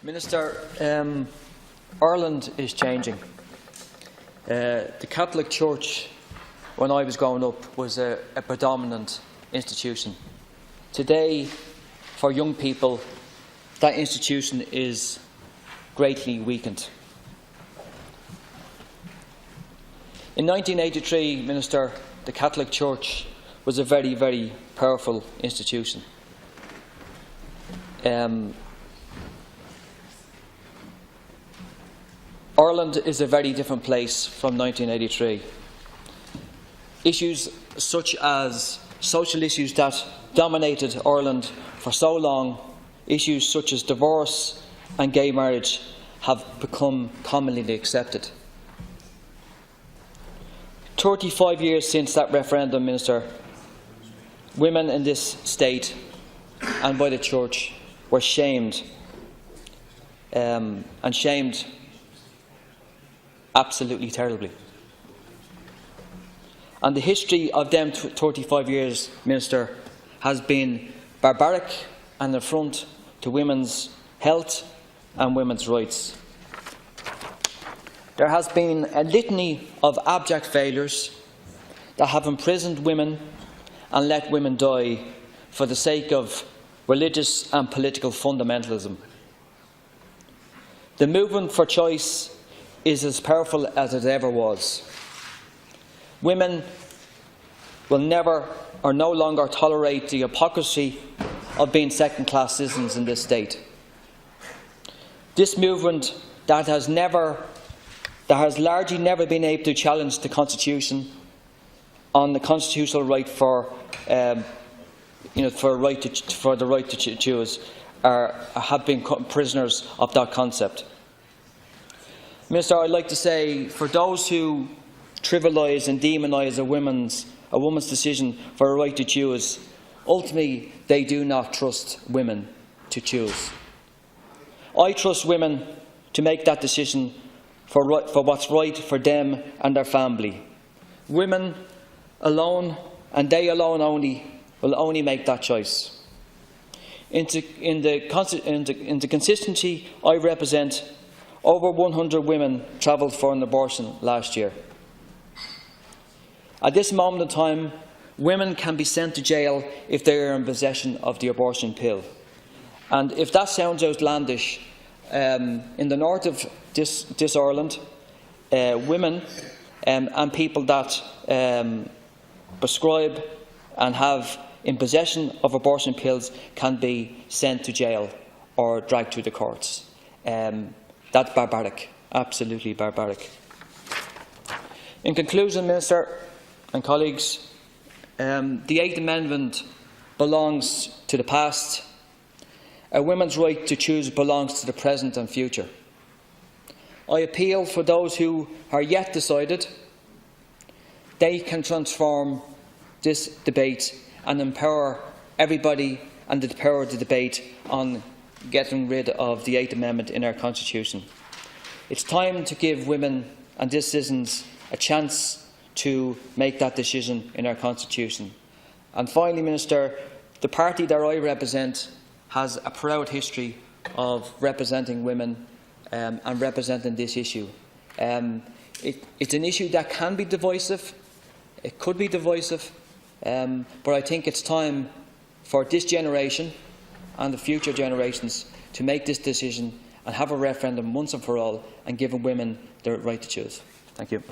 Minister, Ireland is changing. The Catholic Church, when I was growing up, was a predominant institution. Today, for young people, that institution is greatly weakened. In 1983, Minister, the Catholic Church was a very, very powerful institution. Ireland is a very different place from 1983. Issues such as social issues that dominated Ireland for so long, issues such as divorce and gay marriage, have become commonly accepted. 35 years since that referendum, Minister, women in this state and by the Church were shamed, and shamed absolutely terribly. And the history of them 35 years, Minister, has been barbaric and an affront to women's health and women's rights. There has been a litany of abject failures that have imprisoned women and let women die for the sake of religious and political fundamentalism. The movement for choice is as powerful as it ever was. Women will never or no longer tolerate the hypocrisy of being second-class citizens in this state. This movement that has largely never been able to challenge the Constitution on the constitutional right for the right to choose have been prisoners of that concept. Minister, I'd like to say, for those who trivialise and demonise a woman's decision for a right to choose, ultimately they do not trust women to choose. I trust women to make that decision for what's right for them and their family. Women alone, and they alone only, will only make that choice. In the constituency I represent, over 100 women travelled for an abortion last year. At this moment in time, women can be sent to jail if they are in possession of the abortion pill. And if that sounds outlandish, in the north of this Ireland, women and people that prescribe and have in possession of abortion pills can be sent to jail or dragged through the courts. That's barbaric, absolutely barbaric. In conclusion, Minister and colleagues, the Eighth Amendment belongs to the past. A woman's right to choose belongs to the present and future. I appeal for those who are yet decided. They can transform this debate and empower everybody and empower the debate on getting rid of the Eighth Amendment in our Constitution. It's time to give women and their citizens a chance to make that decision in our Constitution. And finally, Minister, the party that I represent has a proud history of representing women and representing this issue. It's an issue that can be divisive, it could be divisive, but I think it's time for this generation and the future generations to make this decision and have a referendum once and for all and give women the right to choose. Thank you.